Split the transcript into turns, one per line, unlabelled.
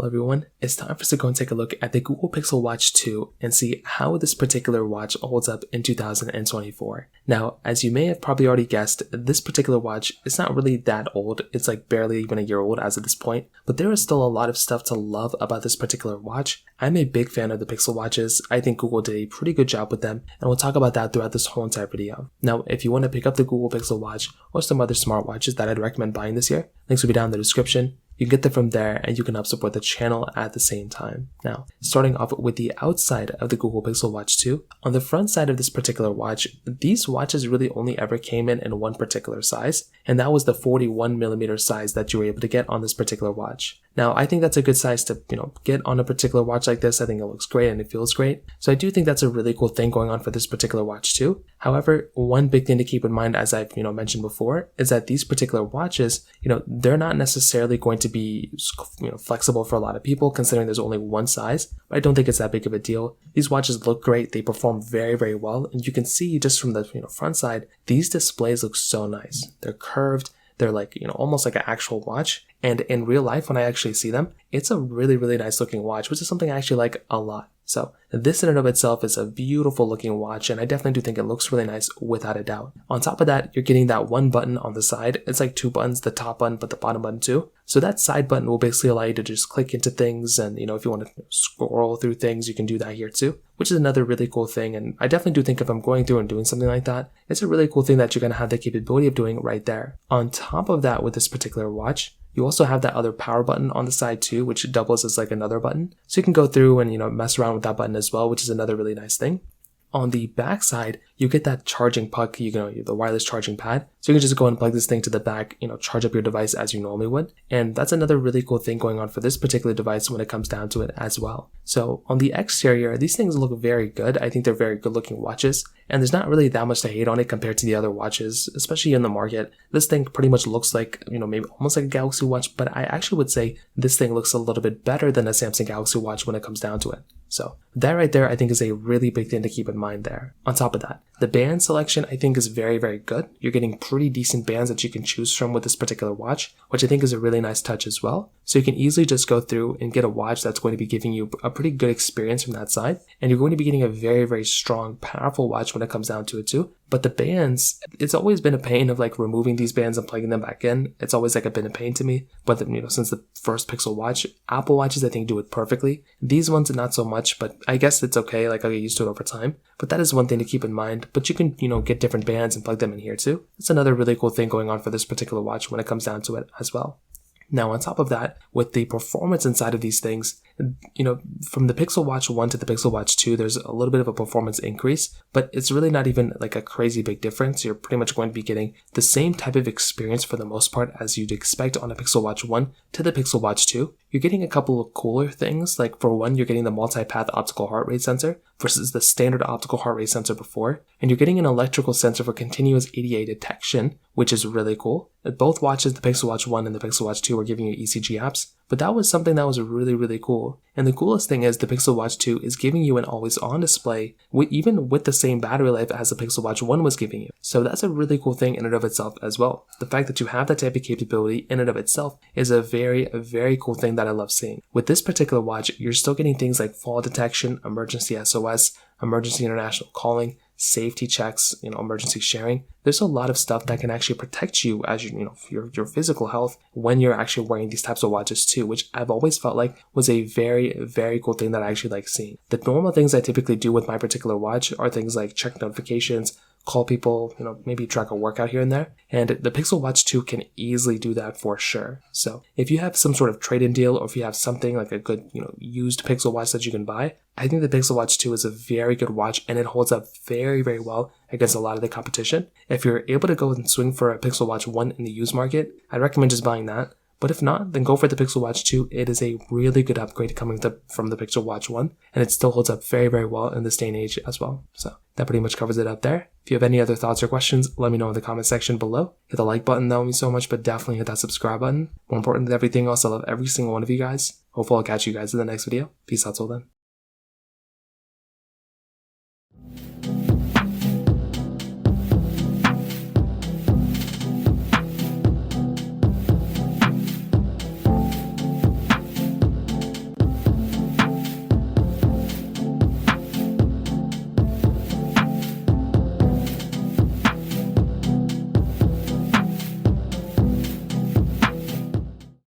Well everyone, it's time for us to go and take a look at the Google Pixel Watch 2 and see how this particular watch holds up in 2024. Now, as you may have probably already guessed, this particular watch is not really that old. It's like barely even a year old as of this point, but there is still a lot of stuff to love about this particular watch. I'm a big fan of the Pixel watches. I think Google did a pretty good job with them, and we'll talk about that throughout this whole entire video. Now, if you want to pick up the Google Pixel watch or some other smartwatches that I'd recommend buying this year, links will be down in the description. You can get them from there and you can help support the channel at the same time. Now, starting off with the outside of the Google Pixel Watch 2, on the front side of this particular watch, these watches really only ever came in one particular size, and that was the 41mm size that you were able to get on this particular watch. Now, I think that's a good size to, get on a particular watch like this. I think it looks great and it feels great. So I do think that's a really cool thing going on for this particular watch too. However, one big thing to keep in mind, as I've, mentioned before, is that these particular watches, they're not necessarily going to be, flexible for a lot of people considering there's only one size, but I don't think it's that big of a deal. These watches look great. They perform very, very well. And you can see just from the, front side, these displays look so nice. They're curved. They're like, almost like an actual watch. And in real life, when I actually see them, it's a really, really nice looking watch, which is something I actually like a lot. So this in and of itself is a beautiful looking watch, and I definitely do think it looks really nice without a doubt. On top of that, you're getting that one button on the side. It's like two buttons, the top button, but the bottom button too. So that side button will basically allow you to just click into things, and if you want to scroll through things, you can do that here too, which is another really cool thing. And I definitely do think if I'm going through and doing something like that, it's a really cool thing that you're going to have the capability of doing right there. On top of that, with this particular watch, you also have that other power button on the side too, which doubles as like another button. So you can go through and, mess around with that button as well, which is another really nice thing. On the back side, you get that charging puck, the wireless charging pad. So you can just go and plug this thing to the back, charge up your device as you normally would. And that's another really cool thing going on for this particular device when it comes down to it as well. So on the exterior, these things look very good. I think they're very good looking watches. And there's not really that much to hate on it compared to the other watches, especially in the market. This thing pretty much looks like, maybe almost like a Galaxy Watch, but I actually would say this thing looks a little bit better than a Samsung Galaxy Watch when it comes down to it. So that right there, I think is a really big thing to keep in mind there. On top of that, the band selection I think is very, very good. You're getting pretty decent bands that you can choose from with this particular watch, which I think is a really nice touch as well. So you can easily just go through and get a watch that's going to be giving you a pretty good experience from that side. And you're going to be getting a very, very strong, powerful watch when it comes down to it too. But the bands, it's always been a pain of like removing these bands and plugging them back in. It's always like been a pain to me. But since the first Pixel Watch, Apple Watches I think do it perfectly. These ones not so much, but I guess it's okay. Like I'll get used to it over time. But that is one thing to keep in mind. But you can, get different bands and plug them in here too. It's another really cool thing going on for this particular watch when it comes down to it as well. Now, on top of that, with the performance inside of these things, from the Pixel Watch 1 to the Pixel Watch 2, there's a little bit of a performance increase, but it's really not even like a crazy big difference. You're pretty much going to be getting the same type of experience for the most part as you'd expect on a Pixel Watch 1 to the Pixel Watch 2. You're getting a couple of cooler things, like for one, you're getting the multi-path optical heart rate sensor versus the standard optical heart rate sensor before, and you're getting an electrical sensor for continuous EDA detection, which is really cool. Both watches, the Pixel Watch 1 and the Pixel Watch 2, were giving you ECG apps, but that was something that was really, really cool. And the coolest thing is the Pixel Watch 2 is giving you an always-on display, even with the same battery life as the Pixel Watch 1 was giving you. So that's a really cool thing in and of itself as well. The fact that you have that type of capability in and of itself is a very, very cool thing that I love seeing. With this particular watch, you're still getting things like fall detection, emergency SOS, emergency international calling, safety checks, emergency sharing. There's a lot of stuff that can actually protect you as your physical health when you're actually wearing these types of watches too, which I've always felt like was a very, very cool thing that I actually like seeing. The normal things I typically do with my particular watch are things like check notifications, call people, maybe track a workout here and there. And the Pixel Watch 2 can easily do that for sure. So if you have some sort of trade-in deal, or if you have something like a good, used Pixel Watch that you can buy, I think the Pixel Watch 2 is a very good watch, and it holds up very, very well against a lot of the competition. If you're able to go and swing for a Pixel Watch 1 in the used market, I'd recommend just buying that. But if not, then go for the Pixel Watch 2. It is a really good upgrade coming from the Pixel Watch 1, and it still holds up very, very well in this day and age as well. So that pretty much covers it up there. If you have any other thoughts or questions, let me know in the comment section below. Hit the like button, that would mean so much, but definitely hit that subscribe button. More important than everything else, I love every single one of you guys. Hopefully I'll catch you guys in the next video. Peace out till then.